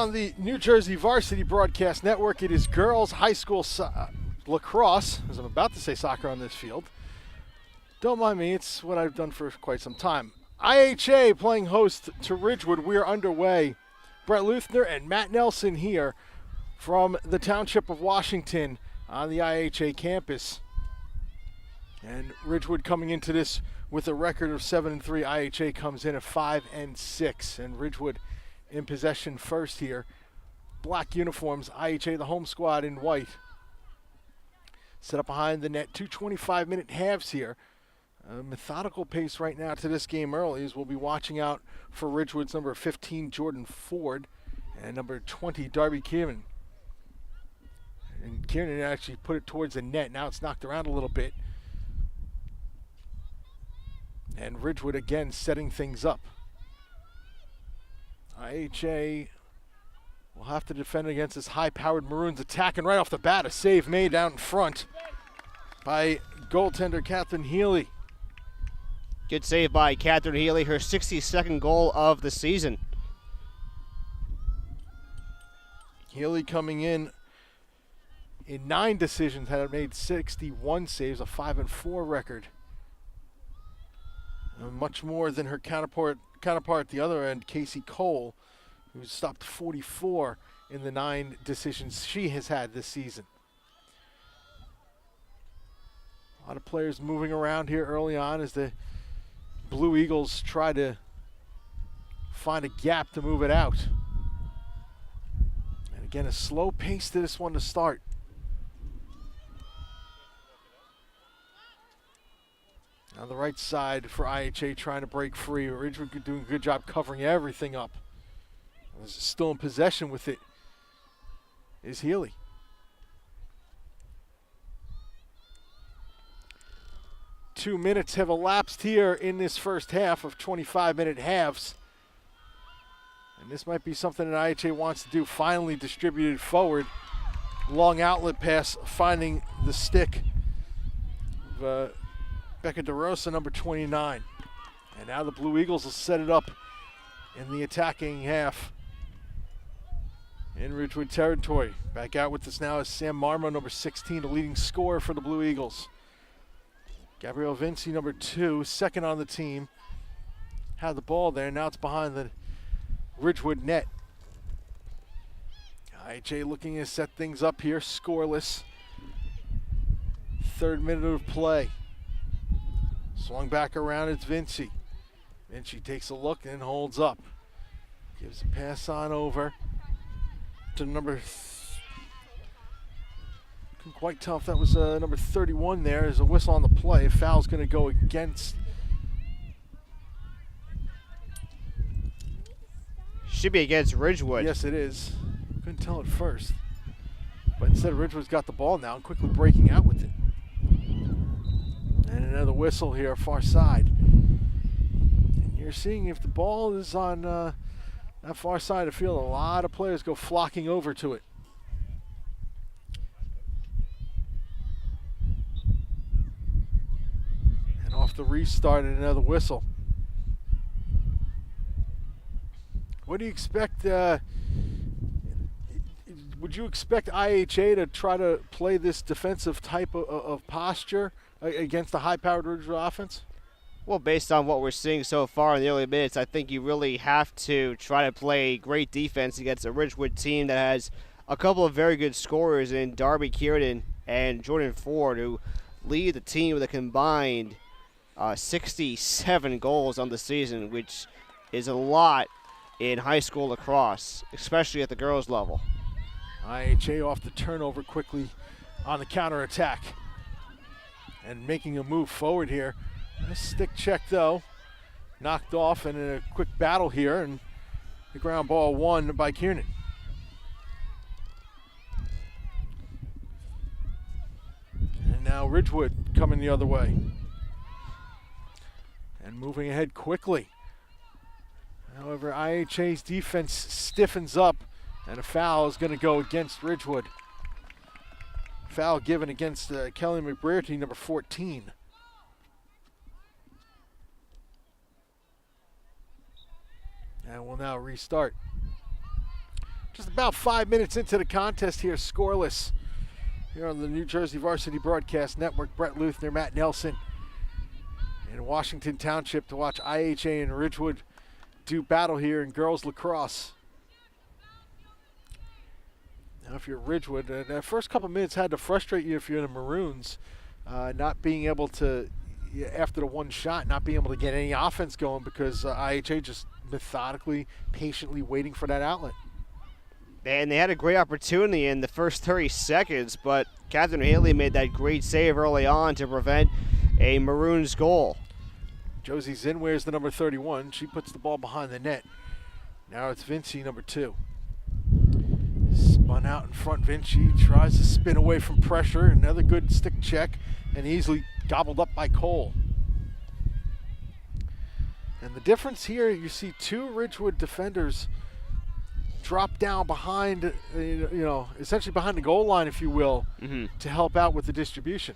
on the New Jersey Varsity Broadcast Network. It is girls high school lacrosse, as I'm about to say soccer on this field. Don't mind me, it's what I've done for quite some time. IHA playing host to Ridgewood. We are underway. Bret Leuthner and Matt Nelson here from the Township of Washington on the IHA campus. And Ridgewood coming into this with a record of 7-3. IHA comes in at 5-6, and Ridgewood in possession first here. Black uniforms, IHA the home squad in white. Set up behind the net, 2 25-minute halves here. A methodical pace right now to this game early as we'll be watching out for Ridgewood's number 15, Jordan Ford, and number 20, Darby Kiernan. And Kiernan actually put it towards the net. Now it's knocked around a little bit. And Ridgewood again setting things up. IHA will have to defend against this high-powered Maroons attacking right off the bat. A save made out in front by goaltender Catherine Healy. Good save by Catherine Healy, her 62nd goal of the season. Healy coming in 9 decisions, had made 61 saves, a 5-4 record. Much more than her counterpart at the other end, Casey Cole, who stopped 44 in the 9 decisions she has had this season. A lot of players moving around here early on as the Blue Eagles try to find a gap to move it out. And again, a slow pace to this one to start. On the right side for IHA trying to break free. Ridgewood doing a good job covering everything up. Still in possession with it is Healy. Two minutes have elapsed here in this first half of 25-minute halves. And this might be something that IHA wants to do. Finally distributed forward. Long outlet pass finding the stick of Becca DeRosa, number 29. And now the Blue Eagles will set it up in the attacking half in Ridgewood territory. Back out with this now is Sam Marmo, number 16, the leading scorer for the Blue Eagles. Gabrielle Vinci, number 2, second on the team. Had the ball there, now it's behind the Ridgewood net. IHA looking to set things up here, scoreless. 3rd minute of play. Swung back around, it's Vinci. Vinci takes a look and holds up. Gives a pass on over to number, couldn't quite tell if that was number 31 there. There's a whistle on the play. Foul's gonna go against. Should be against Ridgewood. Yes, it is. Couldn't tell at first. But instead, Ridgewood's got the ball now and quickly breaking out with it. And another whistle here, far side. And you're seeing if the ball is on that far side of the field, a lot of players go flocking over to it. And off the restart and another whistle. What do you expect? Would you expect IHA to try to play this defensive type of posture against the high-powered Ridgewood offense? Well, based on what we're seeing so far in the early minutes, I think you really have to try to play great defense against a Ridgewood team that has a couple of very good scorers in Darby Kiernan and Jordan Ford, who lead the team with a combined 67 goals on the season, which is a lot in high school lacrosse, especially at the girls level. IHA off the turnover quickly on the counterattack and making a move forward here. Nice stick check though. Knocked off and in a quick battle here, and the ground ball won by Kiernan. And now Ridgewood coming the other way. And moving ahead quickly. However, IHA's defense stiffens up, and a foul is going to go against Ridgewood. Foul given against Kelly McBrearty, number 14. And we'll now restart. Just about 5 minutes into the contest here, scoreless. Here on the New Jersey Varsity Broadcast Network, Bret Leuthner, Matt Nelson in Washington Township to watch IHA and Ridgewood do battle here in girls lacrosse. Now if you're Ridgewood, the first couple minutes had to frustrate you if you're the Maroons, not being able to, after the one shot, not being able to get any offense going because IHA just methodically, patiently waiting for that outlet. And they had a great opportunity in the first 30 seconds, but Catherine Haley made that great save early on to prevent a Maroons goal. Josie Zinware is the number 31. She puts the ball behind the net. Now it's Vinci, number 2. Spun out in front, Vinci tries to spin away from pressure. Another good stick check and easily gobbled up by Cole. And the difference here, you see 2 Ridgewood defenders drop down behind, essentially behind the goal line, if you will, to help out with the distribution.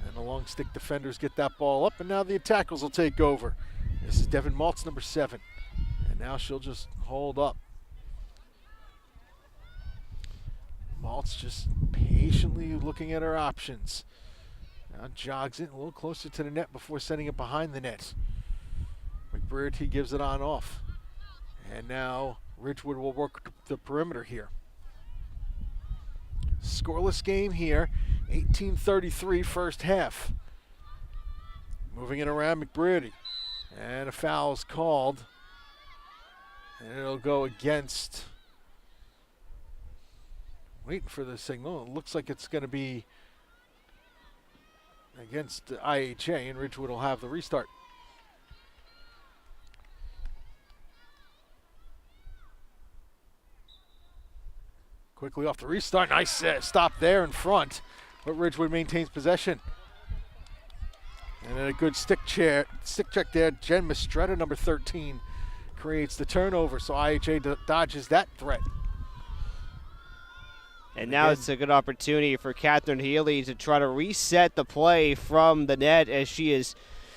And the long stick defenders get that ball up, and now the attackers will take over. This is Devin Maltz, number 7. And now she'll just hold up. Maltz just patiently looking at her options. Now jogs it a little closer to the net before sending it behind the net. McBrearty gives it on off. And now Ridgewood will work the perimeter here. Scoreless game here, 18:33 first half. Moving it around, McBrearty. And a foul is called. And it'll go against, waiting for the signal. It looks like it's going to be against IHA, and Ridgewood will have the restart. Quickly off the restart. Nice stop there in front, but Ridgewood maintains possession. And then a good stick check there. Jen Mistretta, number 13, creates the turnover, so IHA dodges that threat. And now it's a good opportunity for Catherine Healy to try to reset the play from the net, as she is,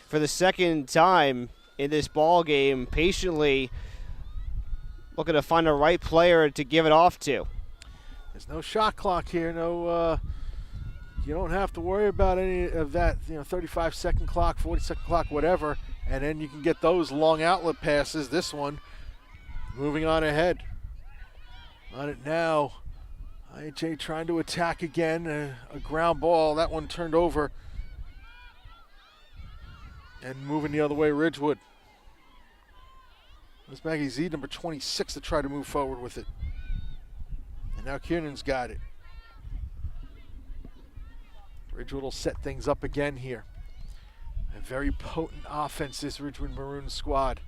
for the second time in this ball game, patiently looking to find the right player to give it off to. There's no shot clock here. No, you don't have to worry about any of that. 35-second clock, 40-second clock, whatever. And then you can get those long outlet passes. This one, moving on ahead. On it now. IHA trying to attack again. A ground ball. That one turned over. And moving the other way, Ridgewood. That's Maggie Z, number 26, to try to move forward with it. And now Kiernan's got it. Ridgewood will set things up again here. A very potent offense, this Ridgewood Maroons squad.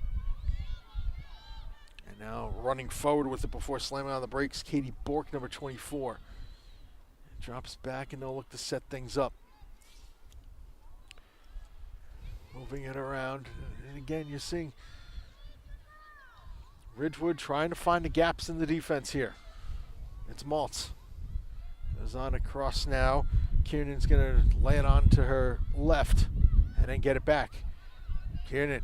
And now running forward with it before slamming on the brakes, Katie Bork, number 24. Drops back and they'll look to set things up. Moving it around. And again, you're seeing Ridgewood trying to find the gaps in the defense here. It's Maltz. Goes on across now. Kiernan's going to lay it on to her left and then get it back. Kiernan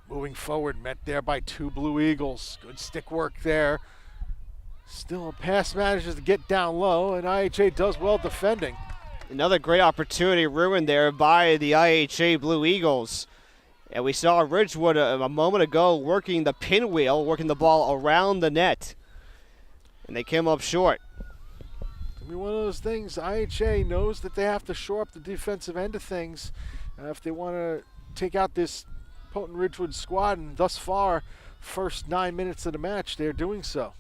moving forward, met there by 2 Blue Eagles. Good stick work there. Still a pass manages to get down low, and IHA does well defending. Another great opportunity ruined there by the IHA Blue Eagles. And we saw Ridgewood a moment ago working the pinwheel, working the ball around the net. And they came up short. It's going to be one of those things. IHA knows that they have to shore up the defensive end of things if they want to take out this potent Ridgewood squad. And thus far, first 9 minutes of the match, they're doing so.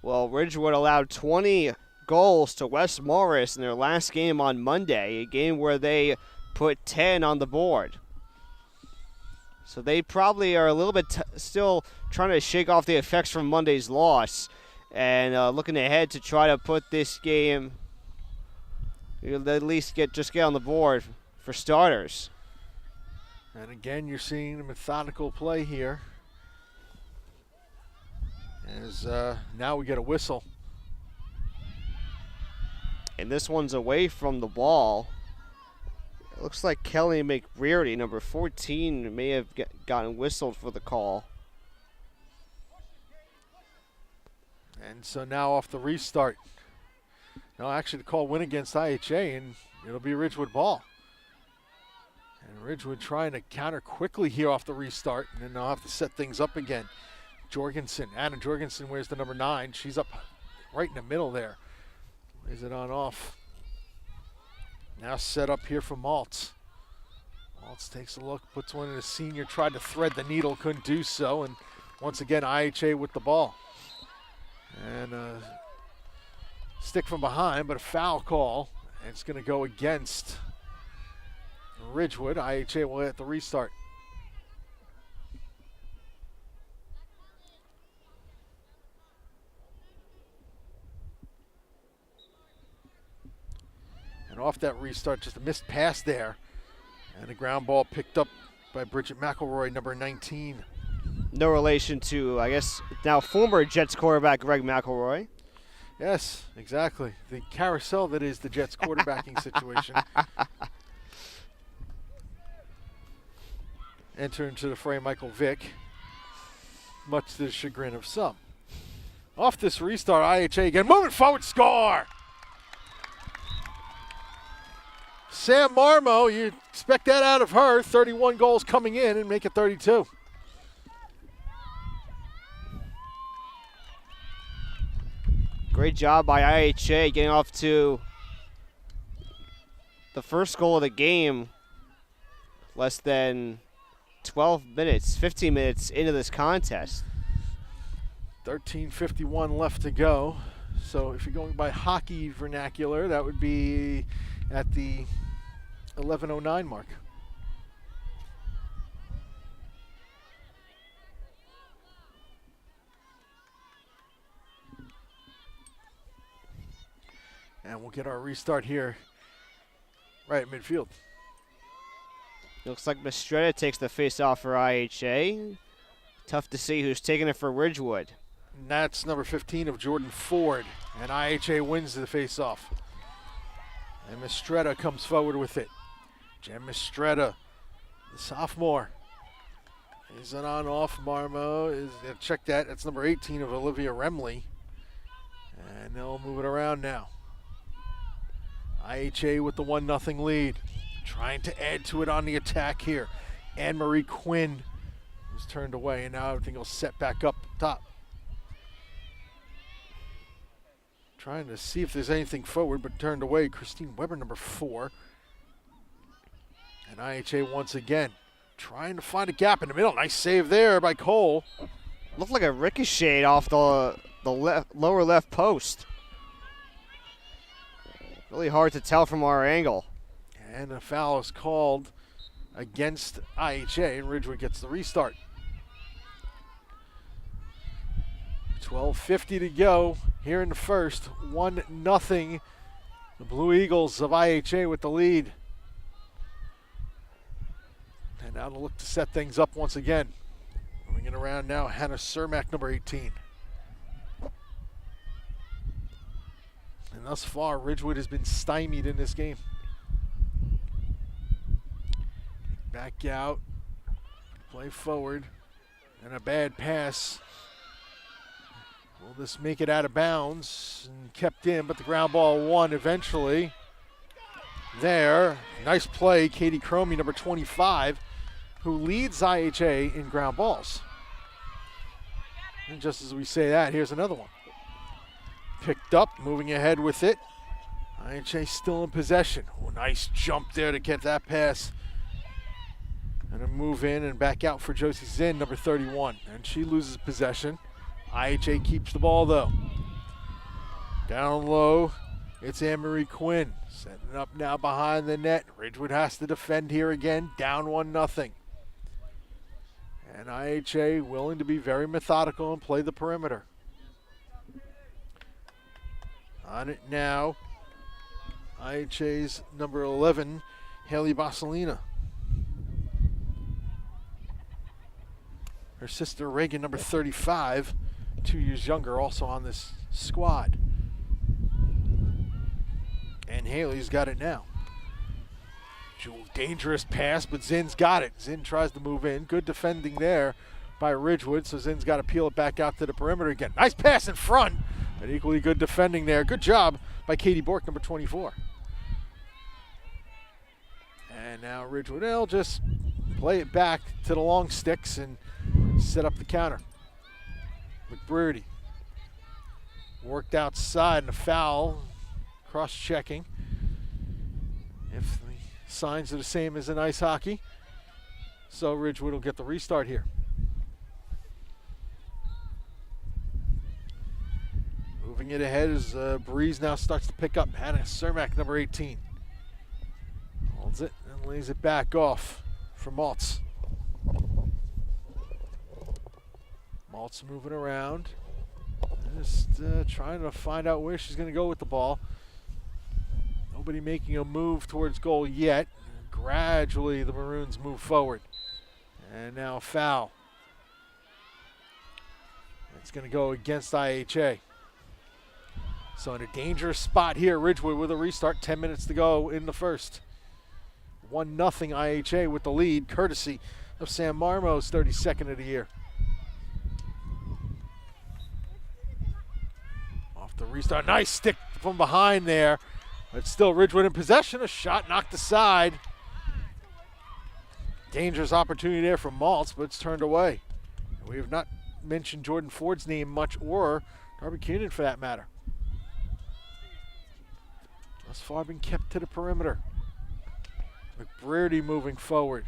Well, Ridgewood allowed 20 goals to West Morris in their last game on Monday, a game where they put 10 on the board. So they probably are a little bit still trying to shake off the effects from Monday's loss. And looking ahead to try to put this game, at least get on the board for starters. And again, you're seeing a methodical play here. As now we get a whistle. And this one's away from the ball. It looks like Kelly McBrearty, number 14, may have gotten whistled for the call. And so now off the restart. No, actually the call went against IHA, and it'll be Ridgewood ball. And Ridgewood trying to counter quickly here off the restart, and then they'll have to set things up again. Jorgensen, Anna Jorgensen wears the number 9. She's up right in the middle there. Lays it on off. Now set up here for Maltz. Maltz takes a look, puts one in the senior, tried to thread the needle, couldn't do so, and once again IHA with the ball. And stick from behind, but a foul call, and it's going to go against Ridgewood. IHA will hit the restart. And off that restart, just a missed pass there. And a ground ball picked up by Bridget McElroy, number 19. No relation to, I guess, now former Jets quarterback Greg McElroy. Yes, exactly. The carousel that is the Jets quarterbacking situation. Enter into the fray Michael Vick, much to the chagrin of some. Off this restart, IHA again, moving forward, score! Sam Marmo, you expect that out of her. 31 goals coming in and make it 32. Great job by IHA getting off to the first goal of the game less than 12 minutes, 15 minutes into this contest. 13:51 left to go. So if you're going by hockey vernacular, that would be at the 11:09 mark. And we'll get our restart here right at midfield. Looks like Mistretta takes the face-off for IHA. Tough to see who's taking it for Ridgewood. And that's number 15 of Jordan Ford. And IHA wins the face-off. And Mistretta comes forward with it. Jen Mistretta, the sophomore. Is it on off? Marmo is, check that. That's number 18 of Olivia Remley. And they'll move it around now. IHA with the 1-0 lead. Trying to add to it on the attack here. Anne-Marie Quinn was turned away, and now everything will set back up top. Trying to see if there's anything forward, but turned away. Christine Weber, number 4. And IHA once again trying to find a gap in the middle. Nice save there by Cole. Looked like a ricochet off the lower left post. Really hard to tell from our angle. And a foul is called against IHA, and Ridgewood gets the restart. 12:50 to go here in the first. 1-0. The Blue Eagles of IHA with the lead. And now to look to set things up once again. Moving it around now, Hannah Cermak, number 18. And thus far, Ridgewood has been stymied in this game. Back out, play forward, and a bad pass. Will this make it out of bounds? And kept in, but the ground ball won eventually. There, nice play, Katie Cromie, number 25, who leads IHA in ground balls. And just as we say that, here's another one. Picked up, moving ahead with it. IHA still in possession. Oh, nice jump there to get that pass. And a move in and back out for Josie Zinn, number 31. And she loses possession. IHA keeps the ball, though. Down low, it's Anne-Marie Quinn. Setting up now behind the net. Ridgewood has to defend here again, down 1-0. And IHA willing to be very methodical and play the perimeter. On it now, IHA's number 11, Haley Bassalina. Her sister Reagan, number 35, 2 years younger, also on this squad. And Haley's got it now. Dangerous pass, but Zinn's got it. Zinn tries to move in. Good defending there by Ridgewood, so Zinn's got to peel it back out to the perimeter again. Nice pass in front. But equally good defending there. Good job by Katie Bork, number 24. And now Ridgewood will just play it back to the long sticks and set up the counter. McBrearty worked outside and a foul, cross-checking. If the signs are the same as in ice hockey, so Ridgewood will get the restart here. Moving it ahead as breeze now starts to pick up. Hannah Cermak, number 18. Holds it and lays it back off for Maltz. Maltz moving around. Just trying to find out where she's going to go with the ball. Nobody making a move towards goal yet. Gradually the Maroons move forward. And now a foul. It's going to go against IHA. So in a dangerous spot here, Ridgewood with a restart, 10 minutes to go in the first. 1-0 IHA with the lead, courtesy of Sam Marmo's 32nd of the year. Off the restart, nice stick from behind there. But still Ridgewood in possession, a shot knocked aside. Dangerous opportunity there for Maltz, but it's turned away. We have not mentioned Jordan Ford's name much, or Darby Keenan for that matter. Thus far been kept to the perimeter. McBrearty moving forward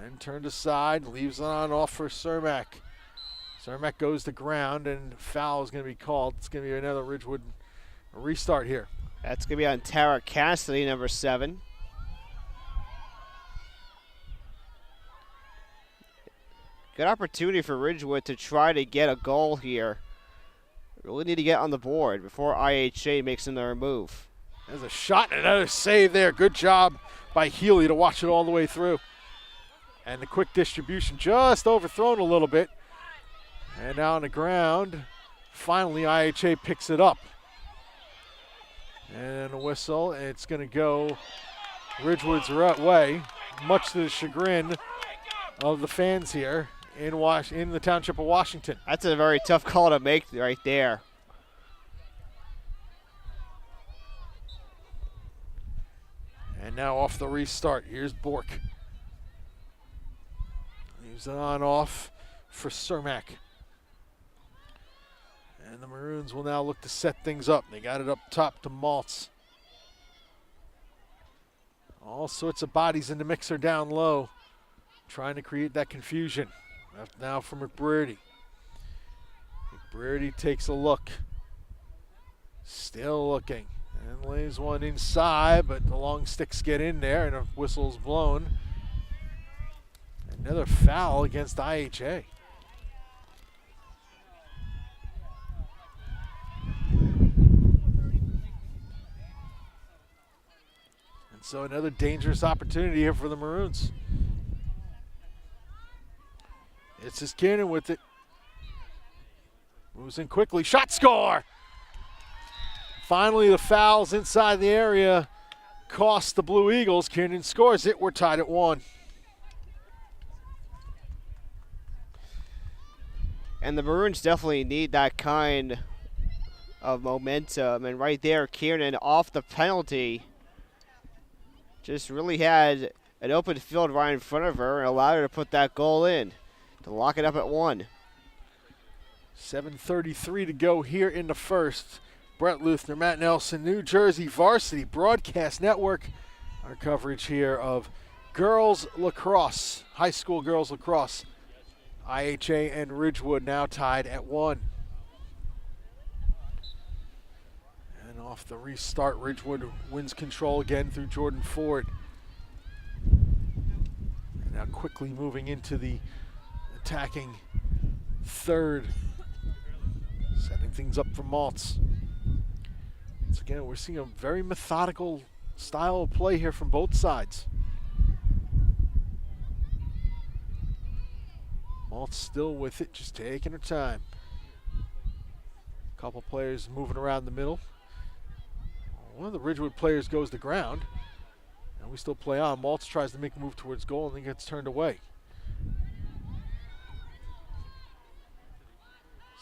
and turned aside, leaves it on off for Cermak. Cermak goes to ground and foul is going to be called. It's going to be another Ridgewood restart here. That's going to be on Tara Cassidy, number 7. Good opportunity for Ridgewood to try to get a goal here. Really need to get on the board before IHA makes another move. There's a shot and another save there. Good job by Healy to watch it all the way through. And the quick distribution just overthrown a little bit. And now on the ground, finally IHA picks it up. And a whistle, and it's going to go Ridgewood's way, much to the chagrin of the fans here in the township of Washington. That's a very tough call to make right there. And now off the restart, here's Bork. Leaves it on off for Cermak. And the Maroons will now look to set things up. They got it up top to Maltz. All sorts of bodies in the mixer down low, trying to create that confusion. Left now for McBrearty. McBrearty takes a look. Still looking. And lays one inside, but the long sticks get in there and a whistle's blown. Another foul against IHA. And so another dangerous opportunity here for the Maroons. It's just Kiernan with it. Moves in quickly, shot, score! Finally, the fouls inside the area cost the Blue Eagles. Kiernan scores it. We're tied at 1. And the Maroons definitely need that kind of momentum. And right there, Kiernan off the penalty just really had an open field right in front of her and allowed her to put that goal in to lock it up at 1. 7:33 to go here in the first. Bret, Leuthner, Matt Nelson, New Jersey Varsity Broadcast Network. Our coverage here of girls lacrosse, high school girls lacrosse. IHA and Ridgewood now tied at 1. And off the restart, Ridgewood wins control again through Jordan Ford. And now quickly moving into the attacking third. Setting things up for Maltz. Once again, we're seeing a very methodical style of play here from both sides. Maltz still with it, just taking her time. A couple players moving around the middle. One of the Ridgewood players goes to ground, and we still play on. Maltz tries to make a move towards goal and then gets turned away.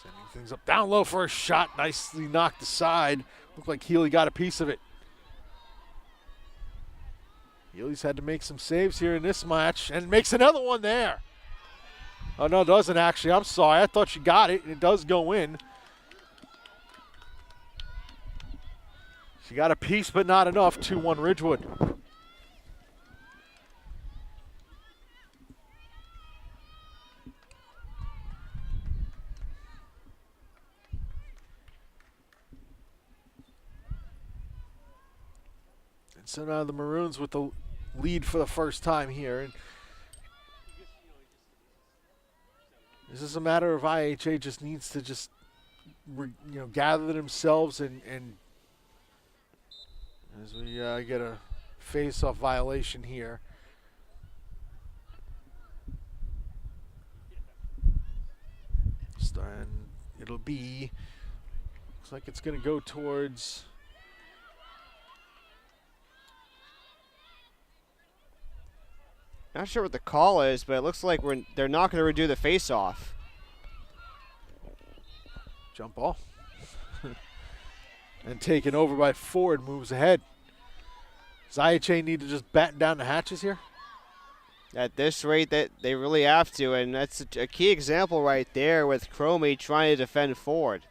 Sending things up. Down low for a shot. Nicely knocked aside. Looked like Healy got a piece of it. Healy's had to make some saves here in this match and makes another one there. Oh, no, it doesn't actually. I'm sorry. I thought she got it, and it does go in. She got a piece, but not enough. 2-1 Ridgewood. And so now the Maroons with the lead for the first time here. And this is a matter of IHA just needs to just gather themselves and as we get a face-off violation here. And it'll be, looks like it's going to go towards Not sure what the call is, but it looks like they're not going to redo the face-off. jump ball. And taken over by Ford, moves ahead. Does IHA need to just batten down the hatches here? At this rate, that they really have to, and that's a key example right there with Cromie trying to defend Ford.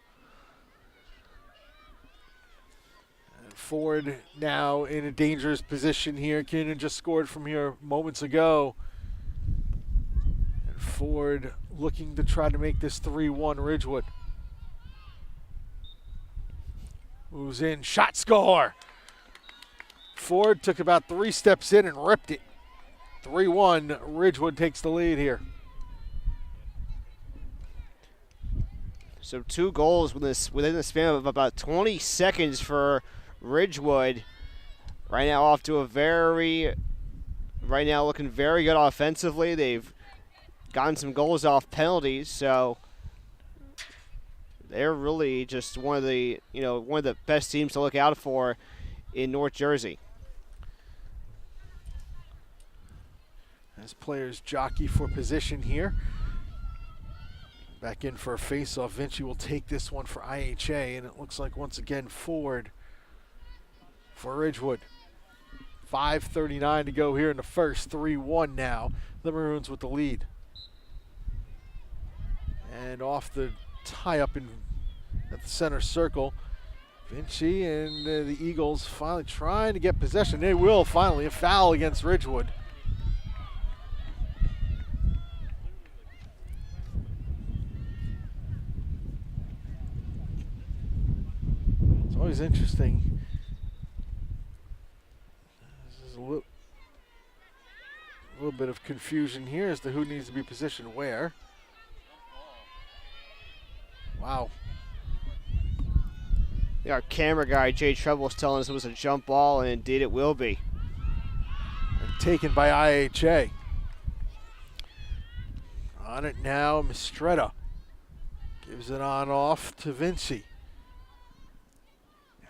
And Ford now in a dangerous position here. Keenan just scored from here moments ago. And Ford looking to try to make this 3-1 Ridgewood. Moves in, shot score. Ford took about 3 steps in and ripped it. 3-1, Ridgewood takes the lead here. So 2 goals within the span of about 20 seconds for Ridgewood. Right now off to right now looking very good offensively. They've gotten some goals off penalties, so they're really just one of the best teams to look out for in North Jersey. As players jockey for position here. Back in for a face-off. Vinci will take this one for IHA, and it looks like once again Ford for Ridgewood. 5:39 to go here in the first. 3-1 now. The Maroons with the lead. And off the tie-up at the center circle, Vinci and the Eagles finally trying to get possession. They will finally. A foul against Ridgewood. It's always interesting. This is a little bit of confusion here as to who needs to be positioned where. Wow. Our camera guy, Jay Treble, was telling us it was a jump ball, and indeed it will be. And taken by IHA. On it now, Mistretta gives it on off to Vinci.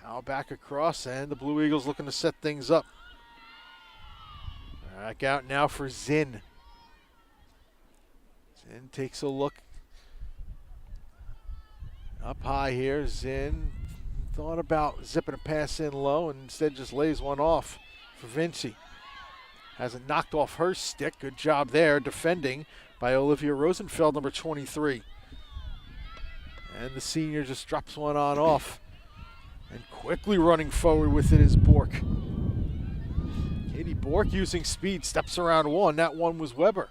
Now back across, and the Blue Eagles looking to set things up. Back out now for Zinn. Zinn takes a look. Up high here, Zinn thought about zipping a pass in low and instead just lays one off for Vinci. Has it knocked off her stick. Good job there defending by Olivia Rosenfeld, number 23. And the senior just drops one on off. And quickly running forward with it is Bork. Katie Bork using speed, steps around one. That one was Weber.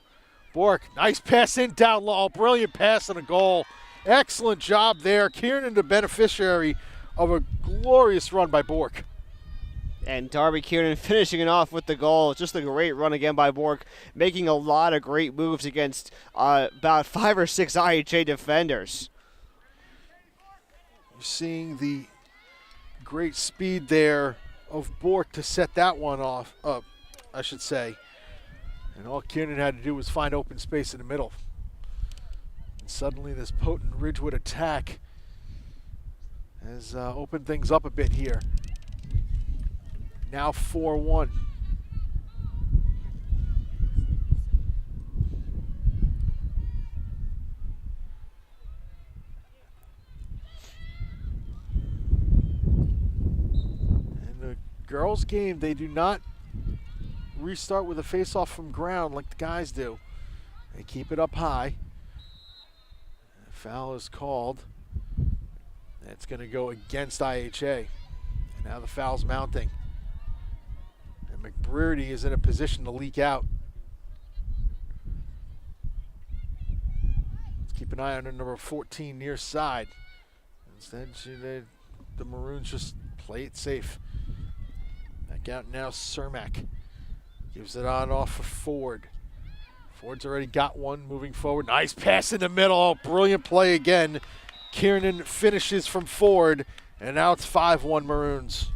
Bork, nice pass in down low. Brilliant pass and a goal. Excellent job there. Kiernan, the beneficiary of a glorious run by Bork. And Darby Kiernan finishing it off with the goal. Just a great run again by Bork, making a lot of great moves against about 5 or 6 IHA defenders. You're seeing the great speed there of Bork to set that one off, I should say. And all Kiernan had to do was find open space in the middle. And suddenly this potent Ridgewood attack has opened things up a bit here. Now 4-1. girls' game, they do not restart with a face-off from ground like the guys do. They keep it up high. Foul is called. That's going to go against IHA. And now the foul's mounting. And McBrearty is in a position to leak out. Let's keep an eye on number 14 near side. Instead, the Maroons just play it safe. Back out now, Cermak. Gives it on off for Ford. Ford's already got one moving forward. Nice pass in the middle. Oh, brilliant play again. Kiernan finishes from Ford, and now it's 5-1 Maroons.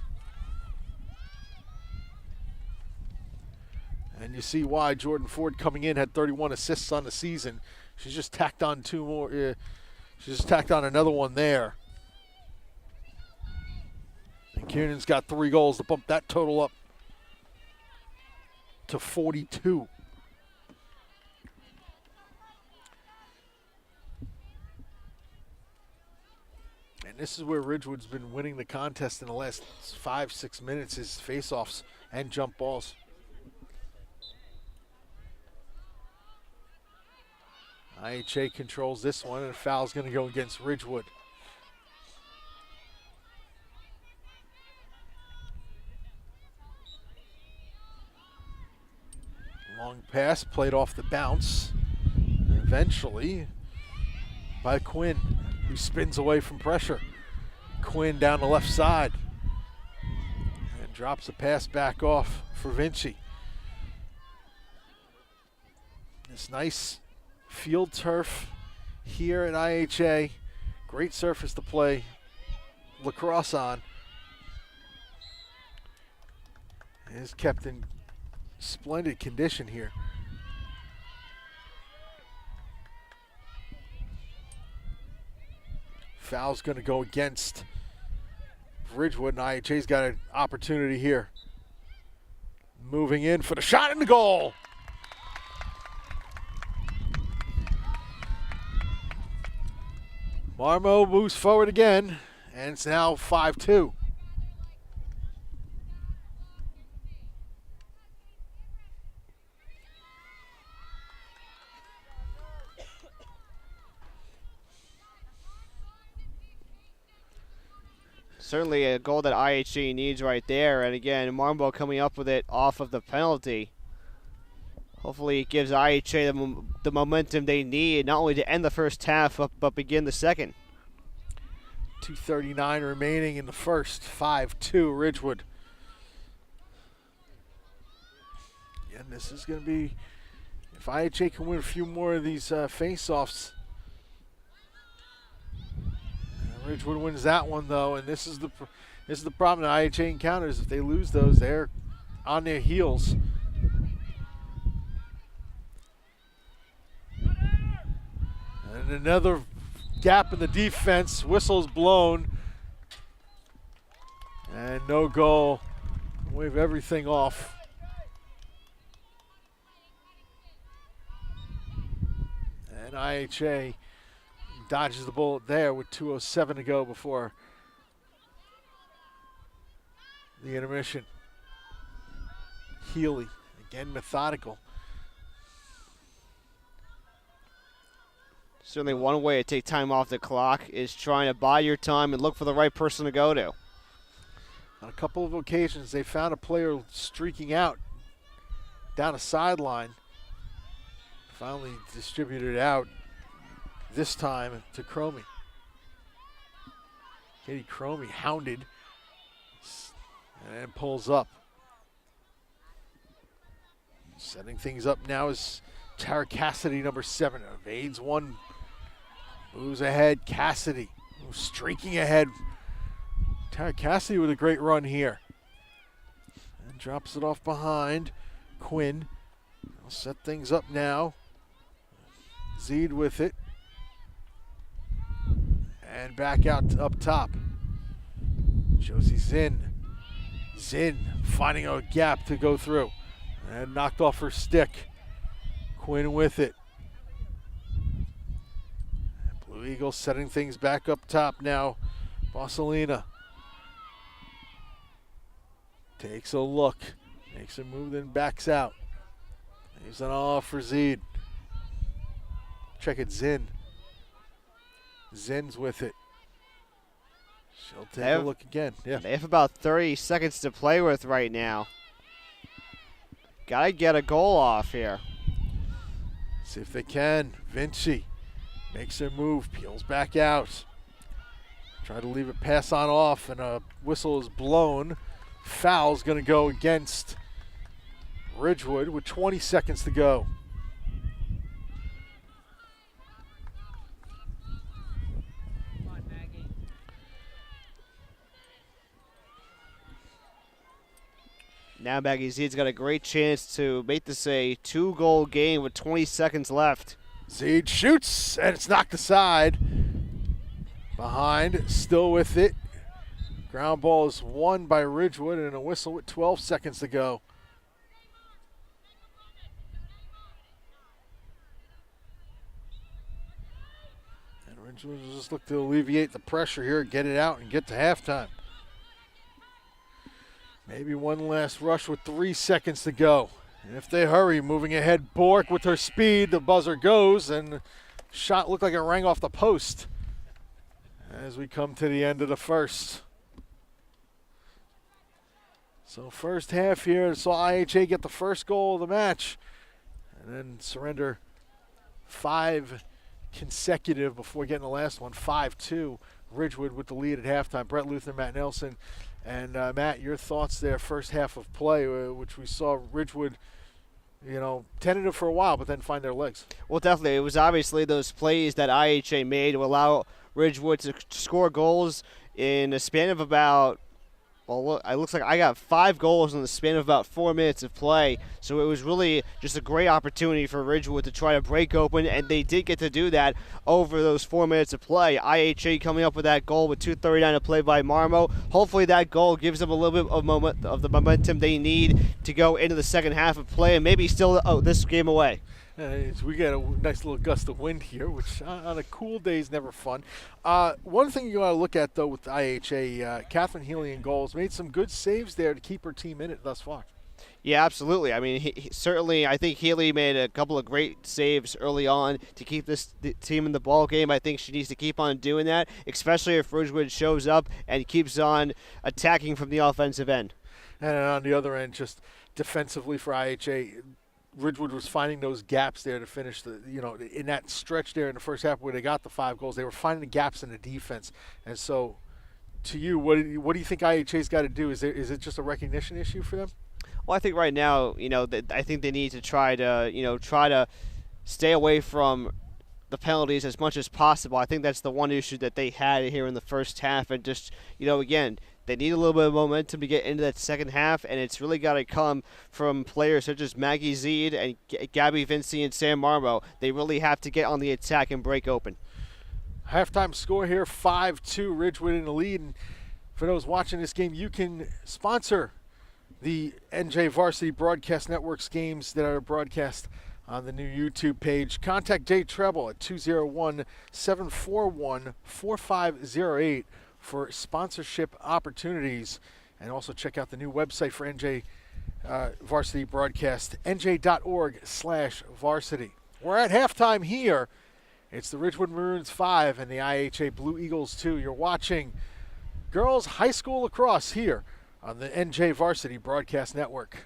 And you see why Jordan Ford coming in had 31 assists on the season. She's just tacked on two more. She's just tacked on another one there. And Kiernan's got 3 goals to bump that total up to 42. And this is where Ridgewood's been winning the contest in the last 5-6 minutes, is face-offs and jump balls. IHA controls this one, and a foul's going to go against Ridgewood. Long pass played off the bounce. And eventually by Quinn, who spins away from pressure. Quinn down the left side. And drops a pass back off for Vinci. This nice field turf here at IHA. Great surface to play lacrosse on. It is kept in splendid condition here. Foul's going to go against Ridgewood, and IHA's got an opportunity here. Moving in for the shot in the goal. Marmo moves forward again, and it's now 5-2. Certainly a goal that IHA needs right there. And again, Marmo coming up with it off of the penalty. Hopefully it gives IHA the momentum they need, not only to end the first half, but begin the second. 2:39 remaining in the first. 5-2 Ridgewood. And this is going to be, if IHA can win a few more of these face-offs. Ridgewood wins that one though, and this is the problem that IHA encounters. If they lose those, they're on their heels. And another gap in the defense. Whistle's blown. And no goal. Wave everything off. And IHA dodges the bullet there with 2:07 to go before the intermission. Healy, again methodical. Certainly one way to take time off the clock is trying to buy your time and look for the right person to go to. On a couple of occasions, they found a player streaking out down a sideline. Finally distributed out, this time to Cromie. Katie Cromie hounded and pulls up. Setting things up now is Tara Cassidy, number 7. Evades one, moves ahead. Cassidy streaking ahead. Tara Cassidy with a great run here. And drops it off behind. Quinn will set things up now. Zeed with it. And back out up top. Josie Zinn. Zinn finding a gap to go through. And knocked off her stick. Quinn with it. Blue Eagles setting things back up top now. Bosselina. Takes a look. Makes a move, then backs out. He's an off for Zed. Check it, Zinn. Zinn's with it. She'll take a look again. Yeah. They have about 30 seconds to play with right now. Gotta get a goal off here. See if they can. Vinci makes her move, peels back out. Try to leave it pass on off, and a whistle is blown. Foul's going to go against Ridgewood with 20 seconds to go. Now Maggie Zed's got a great chance to make this a 2-goal game with 20 seconds left. Zed shoots, and it's knocked aside. Behind, still with it. Ground ball is won by Ridgewood, and a whistle with 12 seconds to go. And Ridgewood will just look to alleviate the pressure here, get it out, and get to halftime. Maybe one last rush with 3 seconds to go. And if they hurry, moving ahead, Bork with her speed, the buzzer goes, and shot looked like it rang off the post as we come to the end of the first. So first half here, saw IHA get the first goal of the match and then surrender 5 consecutive before getting the last one, 5-2. Ridgewood with the lead at halftime. Bret, Leuthner, Matt Nelson. And Matt, your thoughts there, first half of play, which we saw Ridgewood, tentative for a while, but then find their legs. Well, definitely. It was obviously those plays that IHA made to allow Ridgewood to score goals in a span of about, look, it looks like I got 5 goals in the span of about 4 minutes of play. So it was really just a great opportunity for Ridgewood to try to break open, and they did get to do that over those 4 minutes of play. IHA coming up with that goal with 2:39 to play by Marmo. Hopefully that goal gives them a little bit of the momentum they need to go into the second half of play and maybe still this game away. We got a nice little gust of wind here, which on a cool day is never fun. One thing you got to look at, though, with IHA, Catherine Healy in goals, made some good saves there to keep her team in it thus far. Yeah, absolutely. I mean, certainly, I think Healy made a couple of great saves early on to keep this team in the ball game. I think she needs to keep on doing that, especially if Ridgewood shows up and keeps on attacking from the offensive end. And on the other end, just defensively for IHA, Ridgewood was finding those gaps there to finish in that stretch there in the first half where they got the 5 goals. They were finding the gaps in the defense. And so, to you, what do you think IHA's got to do? Is it just a recognition issue for them? Well, I think right now, I think they need to try to stay away from the penalties as much as possible. I think that's the one issue that they had here in the first half, and just, again, they need a little bit of momentum to get into that second half, and it's really got to come from players such as Maggie Zed and Gabby Vinci and Sam Marmo. They really have to get on the attack and break open. Halftime score here, 5-2, Ridgewood in the lead. And for those watching this game, you can sponsor the NJ Varsity Broadcast Network's games that are broadcast on the new YouTube page. Contact Jay Treble at 201-741-4508 for sponsorship opportunities. And also check out the new website for NJ Varsity Broadcast, NJ.ORG/varsity. We're at halftime here. It's the Ridgewood Maroons 5 and the IHA Blue Eagles 2. You're watching girls high school lacrosse here on the NJ Varsity Broadcast Network.